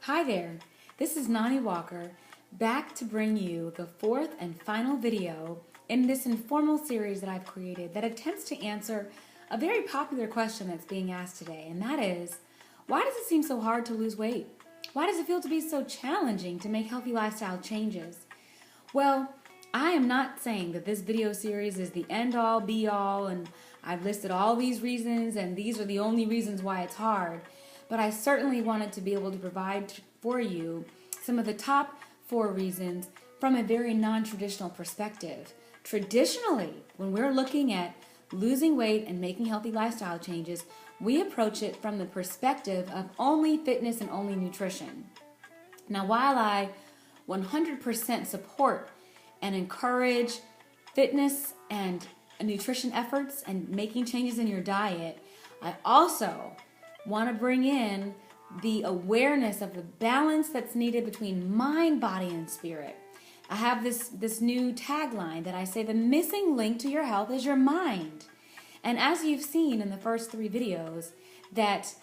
Hi there, this is Noni Walker, back to bring you the fourth and final video in this informal series that I've created that attempts to answer a very popular question that's being asked today, and that is, why does it seem so hard to lose weight? Why does it feel to be so challenging to make healthy lifestyle changes? Well, I am not saying that this video series is the end-all, be-all, and I've listed all these reasons and these are the only reasons why it's hard. But I certainly wanted to be able to provide for you some of the top 4 reasons from a very non-traditional perspective. Traditionally, when we're looking at losing weight and making healthy lifestyle changes, we approach it from the perspective of only fitness and only nutrition. Now, while I 100% support and encourage fitness and nutrition efforts and making changes in your diet, I also want to bring in the awareness of the balance that's needed between mind, body, and spirit. I have this new tagline that I say the missing link to your health is your mind. And as you've seen in the first 3 videos, that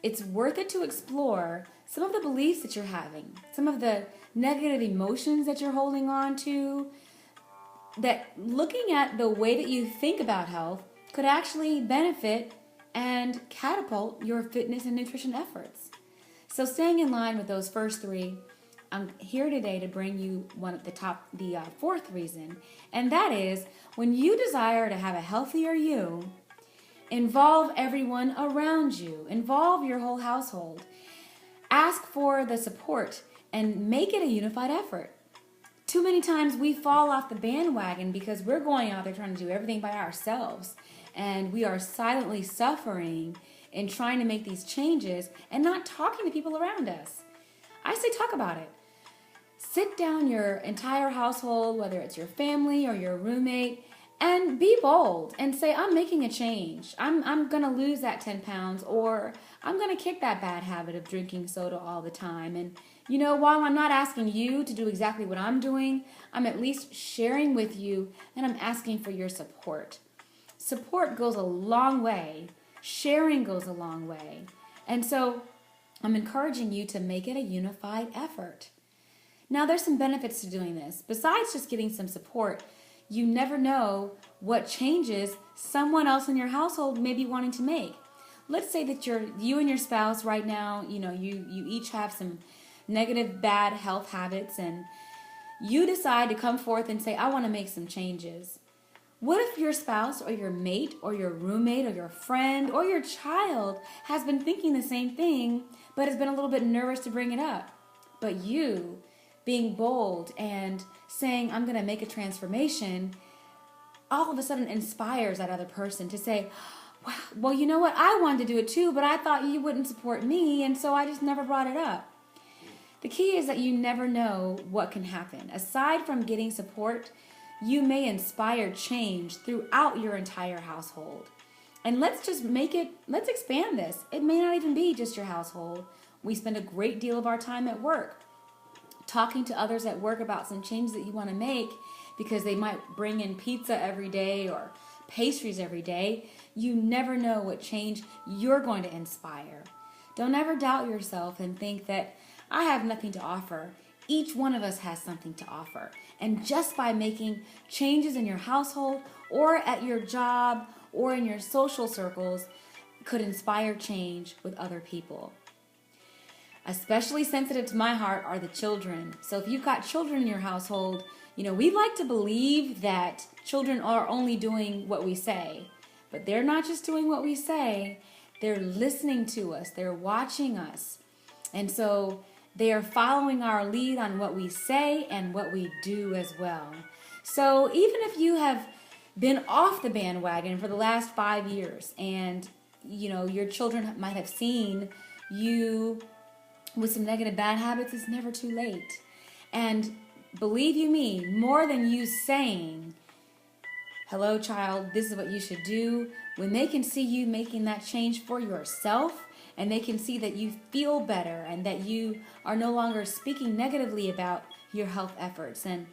it's worth it to explore some of the beliefs that you're having, some of the negative emotions that you're holding on to, that looking at the way that you think about health could actually benefit and catapult your fitness and nutrition efforts. So staying in line with those first 3, I'm here today to bring you the 4th reason, and that is when you desire to have a healthier you, involve everyone around you, involve your whole household, ask for the support, and make it a unified effort. Too many times we fall off the bandwagon because we're going out there trying to do everything by ourselves. And we are silently suffering in trying to make these changes and not talking to people around us. I say talk about it. Sit down your entire household, whether it's your family or your roommate, and be bold and say, I'm making a change. I'm going to lose that 10 pounds, or I'm going to kick that bad habit of drinking soda all the time. And you know, while I'm not asking you to do exactly what I'm doing, I'm at least sharing with you and I'm asking for your support. Support goes a long way. Sharing goes a long way. And so I'm encouraging you to make it a unified effort. Now, there's some benefits to doing this. Besides just getting some support, you never know what changes someone else in your household may be wanting to make. Let's say that you and your spouse right now, you each have some negative, bad health habits, and you decide to come forth and say, I want to make some changes. What if your spouse or your mate or your roommate or your friend or your child has been thinking the same thing but has been a little bit nervous to bring it up? But you, being bold and saying, I'm going to make a transformation, all of a sudden inspires that other person to say, wow, well, you know what? I wanted to do it too, but I thought you wouldn't support me, and so I just never brought it up. The key is that you never know what can happen. Aside from getting support, you may inspire change throughout your entire household. And let's expand this. It may not even be just your household. We spend a great deal of our time at work talking to others at work about some changes that you want to make because they might bring in pizza every day or pastries every day. You never know what change you're going to inspire. Don't ever doubt yourself and think that I have nothing to offer. Each one of us has something to offer. And just by making changes in your household or at your job or in your social circles could inspire change with other people. Especially sensitive to my heart are the children. So if you've got children in your household, we like to believe that children are only doing what we say. But they're not just doing what we say. They're listening to us. They're watching us. And so they are following our lead on what we say and what we do as well. So even if you have been off the bandwagon for the last 5 years and, your children might have seen you with some negative bad habits, it's never too late. And believe you me, more than you saying, hello child, this is what you should do, when they can see you making that change for yourself, and they can see that you feel better and that you are no longer speaking negatively about your health efforts and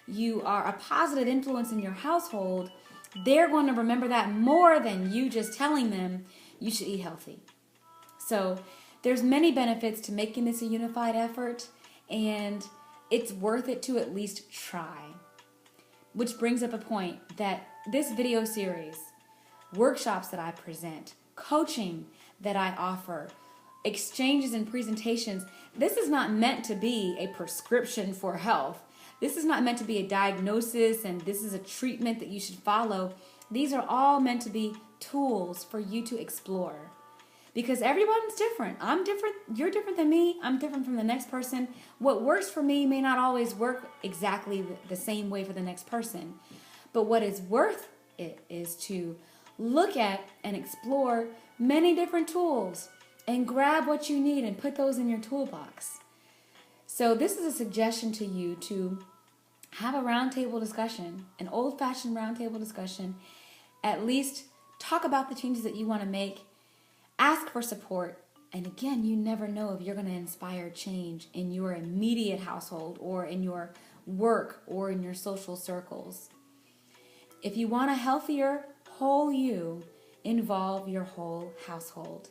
you are a positive influence in your household, they're going to remember that more than you just telling them you should eat healthy. So There's many benefits to making this a unified effort, and it's worth it to at least try. Which brings up a point that this video series, workshops that I present, coaching that I offer, exchanges and presentations, this is not meant to be a prescription for health. This is not meant to be a diagnosis and this is a treatment that you should follow. These are all meant to be tools for you to explore. Because everyone's different. I'm different. You're different than me. I'm different from the next person. What works for me may not always work exactly the same way for the next person. But what is worth it is to look at and explore many different tools and grab what you need and put those in your toolbox. So this is a suggestion to you to have a roundtable discussion, an old-fashioned roundtable discussion. At least talk about the changes that you want to make. Ask for support. And again, you never know if you're going to inspire change in your immediate household or in your work or in your social circles. If you want a healthier, whole you, involve your whole household.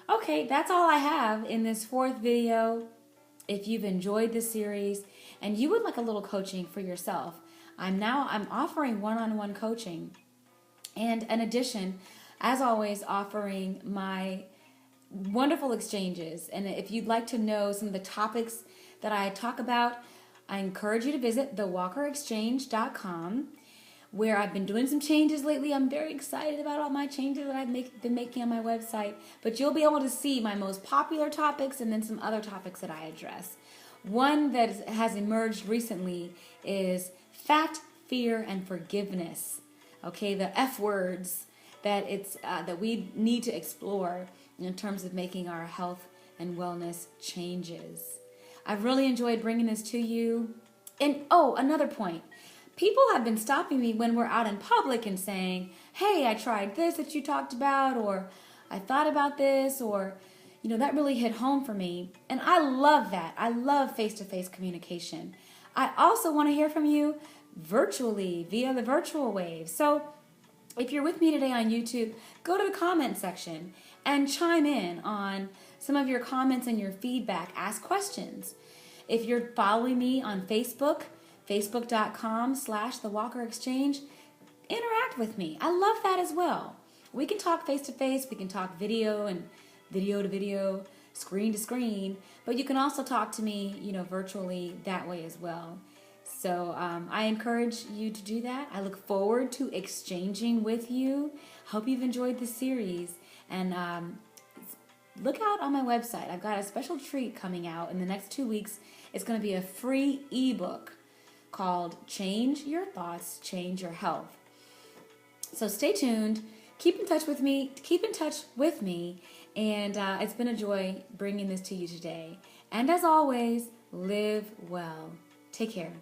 Okay, that's all I have in this 4th video. If you've enjoyed this series and you would like a little coaching for yourself, I'm offering one-on-one coaching. And in addition, as always, offering my wonderful exchanges. And if you'd like to know some of the topics that I talk about, I encourage you to visit thewalkerexchange.com, where I've been doing some changes lately. I'm very excited about all my changes that I've been making on my website. But you'll be able to see my most popular topics and then some other topics that I address. One that has emerged recently is fat, fear, and forgiveness. Okay, the F words that we need to explore in terms of making our health and wellness changes. I've really enjoyed bringing this to you. And another point. People have been stopping me when we're out in public and saying, hey, I tried this that you talked about, or I thought about this, or, that really hit home for me. And I love that. I love face-to-face communication. I also want to hear from you virtually via the virtual wave. So if you're with me today on YouTube, go to the comment section and chime in on some of your comments and your feedback. Ask questions. If you're following me on Facebook, facebook.com/thewalkerexchange, interact with me. I love that as well. We can talk face-to-face. We can talk video and video-to-video, screen-to-screen. But you can also talk to me, virtually that way as well. So I encourage you to do that. I look forward to exchanging with you. Hope you've enjoyed this series. And look out on my website. I've got a special treat coming out in the next 2 weeks. It's going to be a free ebook called Change Your Thoughts, Change Your Health. So stay tuned. Keep in touch with me. And it's been a joy bringing this to you today. And as always, live well. Take care.